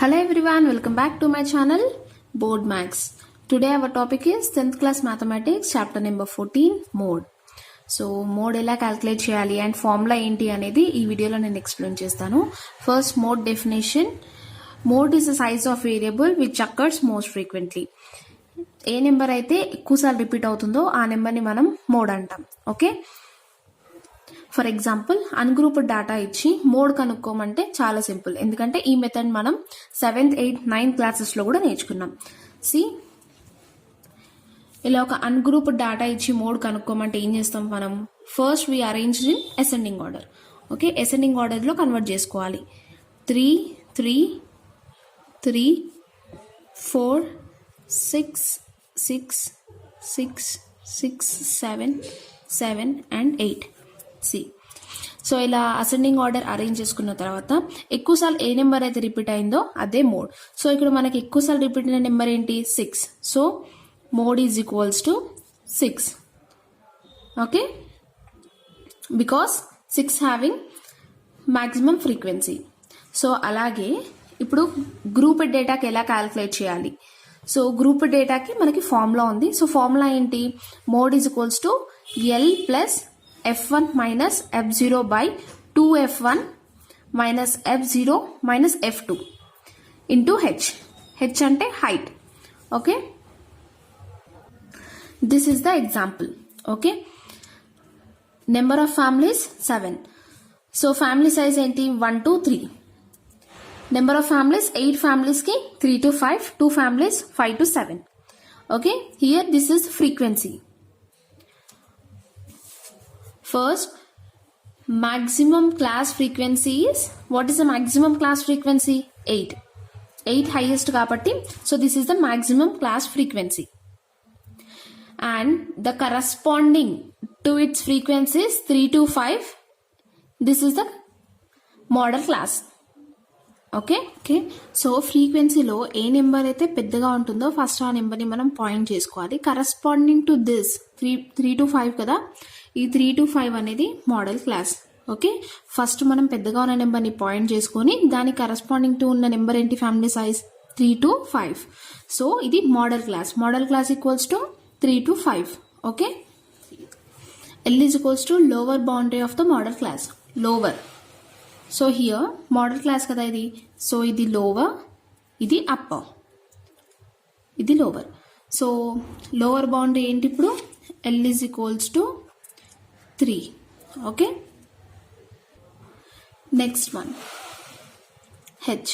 Hello everyone, welcome back to my channel Board Max. Today our topic is 10th class mathematics chapter number 14 mode. So mode ఎలా calculate చేయాలి and formula ఏంటి అనేది ఈ వీడియోలో నేను explain చేస్తాను. First mode definition. Mode is the size of variable which occurs most frequently. A number అయితే ఎక్కువసార్లు రిపీట్ అవుతుందో ఆ నెంబర్ని మనం మోడ్ అంటాం. Okay, for example ungrouped data ఇచ్చి మోడ్ కనుక్కోమంటే చాలా సింపుల్, ఎందుకంటే ఈ మెథడ్ మనం 7th, 8th, 9th క్లాసెస్లో కూడా నేర్చుకున్నాం. సి ఇలా ఒక అన్గ్రూప్డ్ డేటా ఇచ్చి మోడ్ కనుక్కోమంటే ఏం చేస్తాం మనం? First we arrange in ascending order. Okay, ascending ఆర్డర్లో కన్వర్ట్ చేసుకోవాలి. 3 3 3 4 6 6 6 6 7 7 and 8. సి సో ఇలా అసెండింగ్ ఆర్డర్ అరేంజ్ చేసుకున్న తర్వాత ఎక్కువసార్లు ఏ నెంబర్ అయితే రిపీట్ అయిందో అదే మోడ్. సో ఇక్కడ మనకి ఎక్కువసార్లు రిపీట్ అయిన నెంబర్ ఏంటి? 6. So mode is equals to 6. Okay, because 6 having maximum frequency. So అలాగే ఇప్పుడు గ్రూప్ డేటాకి ఎలా క్యాలిక్యులేట్ చేయాలి? సో గ్రూప్ డేటాకి మనకి ఫార్ములా ఉంది. సో ఫార్ములా ఏంటి? Mode is equals to L plus f1 minus f0 by 2f1 minus f0 minus f2 into h. h ante height. Okay, this is the example. Okay, number of families 7. So family size enti 1 to 3. Number of families 8 families ki 3 to 5, 2 families 5 to 7. Okay, here this is frequency. First, maximum class frequency is, what is the maximum class frequency? 8. 8 highest kabatti, so this is the maximum class frequency. And the corresponding to its frequency is 3 to 5. This is the model class. Okay okay so ఫ్రీక్వెన్సీలో ఏ number అయితే పెద్దగా ఉంటుందో first ఆ నెంబర్ని మనం point చేసుకోవాలి. Corresponding to this 3 to 5 కదా, ఈ 3 to 5 అనేది మోడల్ క్లాస్. ఓకే, ఫస్ట్ మనం పెద్దగా ఉన్న నెంబర్ని పాయింట్ చేసుకొని దానికి కరస్పాండింగ్ టు ఉన్న నెంబర్ ఏంటి? Family size 3 to 5. సో ఇది modal class. Modal class equals to 3 to 5. Okay, L is equals to lower boundary of the modal class, lower. So here modal class కదా ఇది, so ఇది lower, ఇది upper, ఇది lower. So lower boundary ఏంటి ఇప్పుడు? L is equals to 3. Okay, next one h.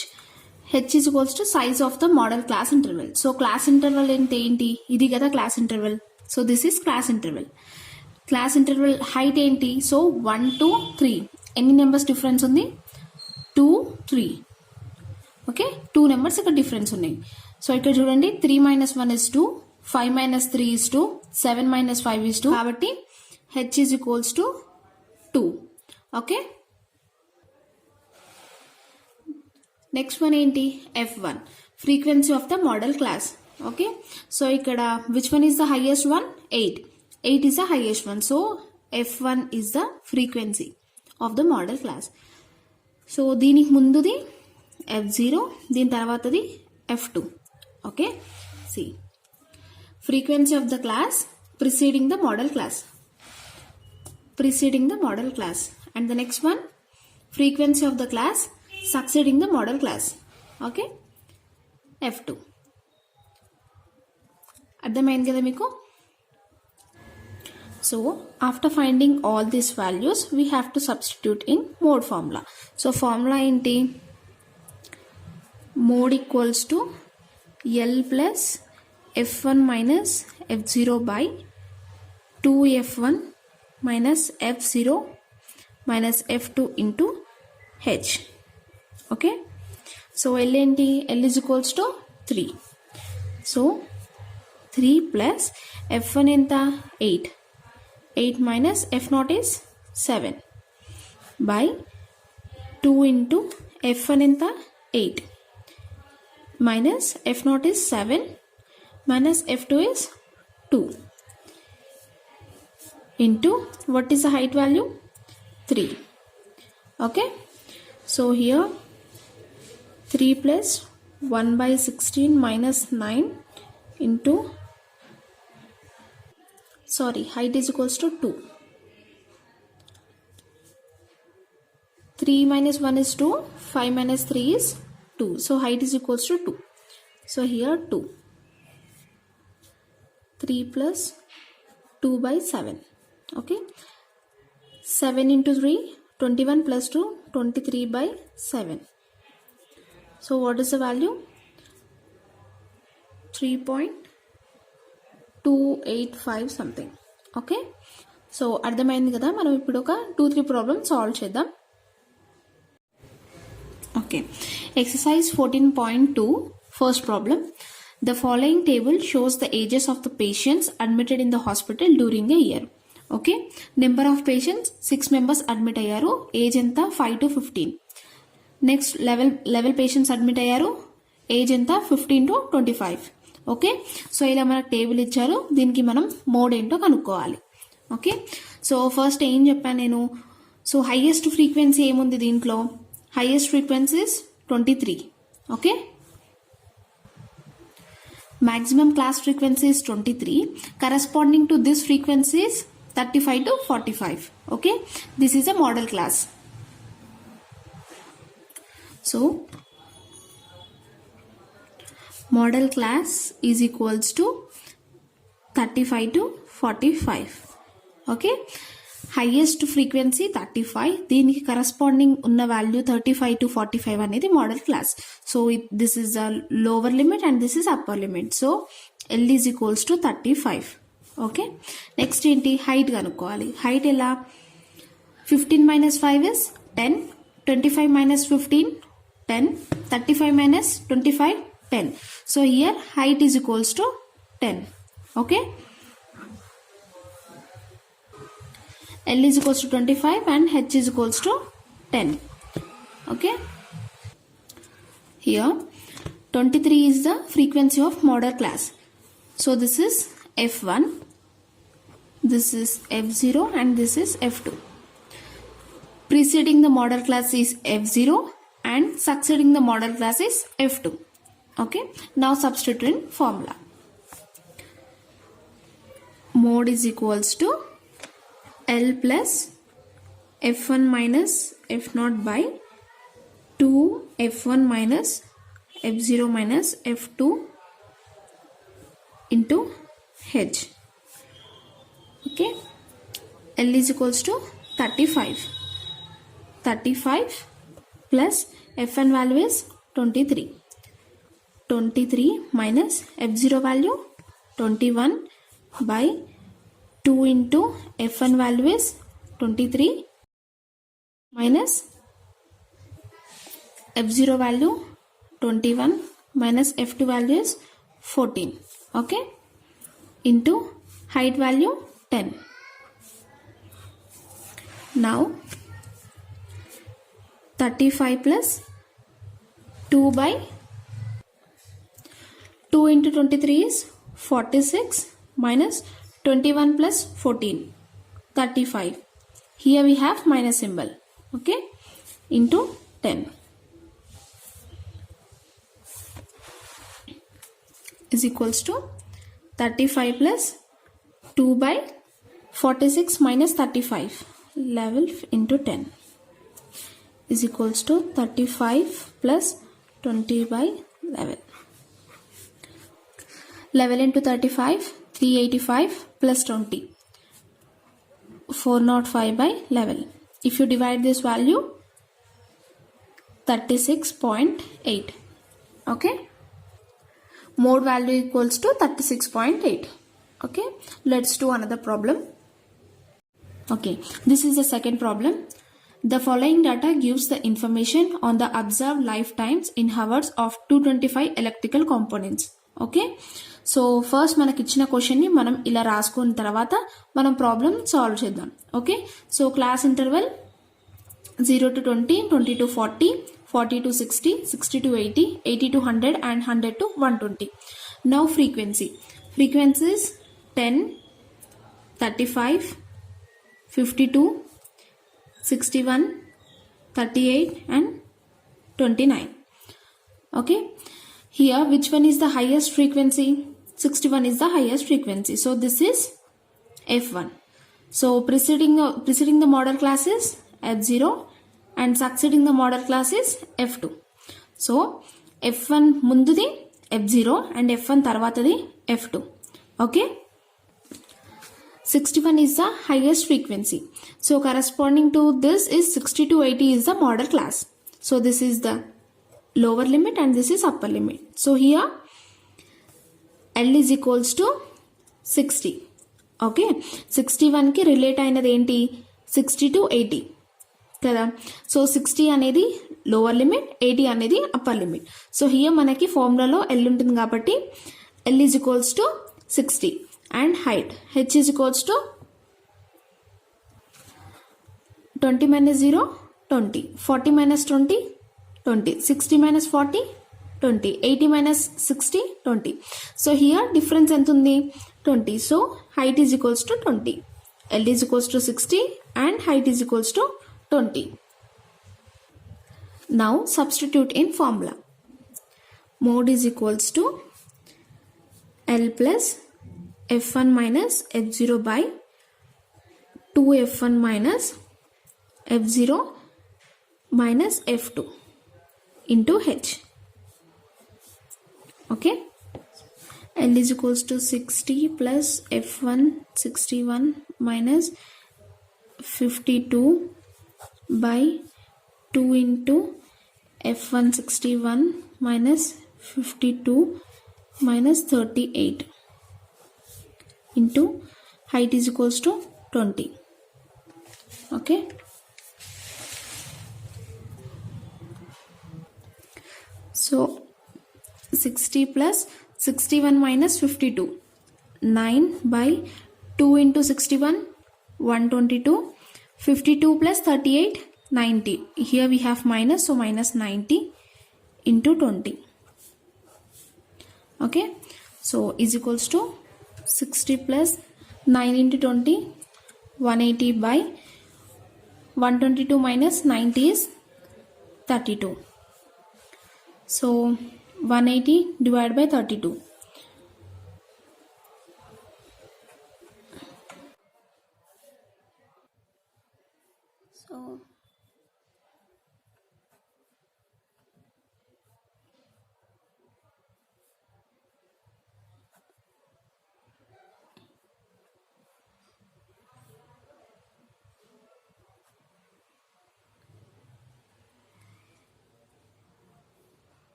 H is equals to size of the modal class interval. So class interval ఏంటి? ఇది కదా class interval. So this is class interval. Class interval height ఏంటి? So 1 to 3. ఎన్ని numbers difference ఉంది? 2 3. Okay, 2 numbers ఇక్కడ difference ఉన్నాయి. So ఇక్కడ చూడండి, 3 - 1 is 2, 5 - 3 is 2, 7 - 5 is 2. కాబట్టి h is equals to 2. Okay, next one ఏంటి? f1, frequency of the modal class. Okay, so ఇక్కడ which one is the highest one? 8. 8 is the highest one. So f1 is the frequency of the model class. So దీనికి ముందుది f0, దీని తర్వాతది f2. Okay, see frequency of the class preceding the model class, preceding the model class, and the next one frequency of the class succeeding the model class. Okay, f2. అర్థమైంది కదా మీకు? So after finding all these values, we have to substitute in mode formula. So formula ఏంటి? mode equals to L plus f1 minus f0 by 2f1 minus f0 minus f2 into h. Okay, so L ఏంటి? L is equals to 3. So 3 plus f1 ఎంత? 8. 8 minus f0 is 7 by 2 into f1 ఎంత? 8 minus f0 is 7 minus f2 is 2 into what is the height value? 3. Okay, so here 3 plus 1/16 minus 9 into, sorry, height is equals to 2. 3 minus 1 is 2, 5 minus 3 is 2. So height is equals to 2. So here 2. 3 plus 2 by 7. Okay. 7 into 3, 21 plus 2, 23 by 7. So what is the value? 3.285 something. Okay. So అర్థమైంది కదా, మనం ఇప్పుడు ఒక 2-3 problems solve చేద్దాం. Okay. Exercise 14.2, first problem. The following table shows the ages of the patients admitted in the hospital during a year. Okay. Number of patients 6 members admit అయ్యారు. Age ఎంత? 5 to 15. Next level patients admit అయ్యారు. Age ఎంత? 15 to 25. Okay. So ఇలా మనకు table ఇచ్చారు, దీనికి మనం mode ఏంటో కనుక్కోవాలి. ఓకే. సో ఫస్ట్ ఏం చెప్పాను నేను, సో హైయెస్ట్ ఫ్రీక్వెన్సీ ఏముంది దీంట్లో? Highest frequency is 23. Okay. maximum class frequency is 23. Corresponding to this frequency is 35 to 45. Okay. This is a model class. So model class is equals to 35 to 45. Okay. Highest frequency 35, దీనికి corresponding ఉన్న value 35 to 45 అనేది modal class. So this is the lower limit and this is upper limit. So L is equals to 35. Okay. Next ఏంటి? Height కనుక్కోవాలి. Height ఎలా? 15 minus 5 is 10, 25 minus 15 10, 35 minus 25 10. So here height is equals to 10. Okay. L is equals to 25 and H is equals to 10. Okay. Here 23 is the frequency of model class. So this is F1, this is F0 and this is F2. Preceding the model class is F0 and succeeding the model class is F2. Okay. Now substitute in formula. Mode is equals to L plus F1 minus F0 by 2 F1 minus F0 minus F2 into H. Okay. L is equals to 35. 35 plus F1 value is 23. 23 minus F0 value 21 by 2 into F1 value is 23 minus F0 value 21 minus F2 value is 14. Okay. Into height value 10. Now 35 plus 2 by 2 into 23 is 46 minus 21 plus 14, 35. Here we have minus symbol. Okay. Into 10 is equals to 35 plus 2 by 46 minus 35, 11 into 10 is equals to 35 plus 20 by 11. 11 into 35, 385 plus 20, 405 by 11. If you divide this value, 36.8. Okay. Mode value equals to 36.8. Okay. Let's do another problem. Okay. This is the second problem. The following data gives the information on the observed lifetimes in hours of 225 electrical components. Okay. So first మనకి ఇచ్చిన క్వశ్చన్ని మనం ఇలా రాసుకున్న తర్వాత మనం problem solve చేద్దాం. Okay. So class interval 0 to 20, 20 to 40, 40 to 60, 60 to 80, 80 to 100 and 100 to 120. Now frequency. Frequencies 10, 35, 52, 61, 38 and 29. Okay. Here, which one is the highest frequency? 61 is the highest frequency. So this is F1. So preceding the model class is F0 and succeeding the model class is F2. So F1 mundudi F0 and F1 tarvatadi F2. Okay. 61 is the highest frequency. So corresponding to this is 60 to 80 is the model class. So this is the lower limit and this is upper limit. So here L is equals to 60. Okay. 61 ki relate అయినది ఏంటి 60 to 80 కదా. So 60 అనేది lower limit, 80 అనేది upper limit. So here మనకి ఫార్ములాలో L ఉంటుంది కాబట్టి L is equals to 60 and height H is equals to 20 minus 0 20, 40 minus 20 20, 60 minus 40 20, 80 minus 60 20. So here difference ఎంత ఉంది 20. So height is equals to 20. L is equals to 60 and height is equals to 20. Now substitute in formula. Mode is equals to L plus F1 minus F0 by 2F1 minus F0 minus F2 into H. Okay. L is equals to 60 plus F1 61 minus 52 by 2 into F1 61 minus 52 minus 38 into height is equals to 20. Okay. So 60 plus 61 minus 52, 9 by 2 into 61 122, 52 plus 38 90. Here we have minus, so minus 90 into 20. Okay. So is equals to 60 plus 9 into 20 180 by 122 minus 90 is 32. So 180 divided by 32. So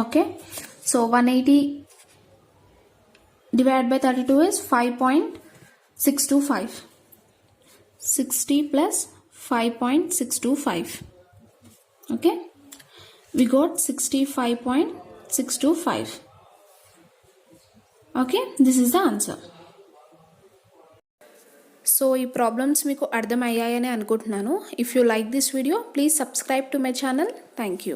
okay. So 180 divided by 32 is 5.625. 60 plus 5.625. Okay. We got 65.625. Okay. This is the answer. So ఈ problems మీకు అర్థమయ్యాయని అనుకుంటున్నాను. If you like this video please subscribe to my channel. Thank you.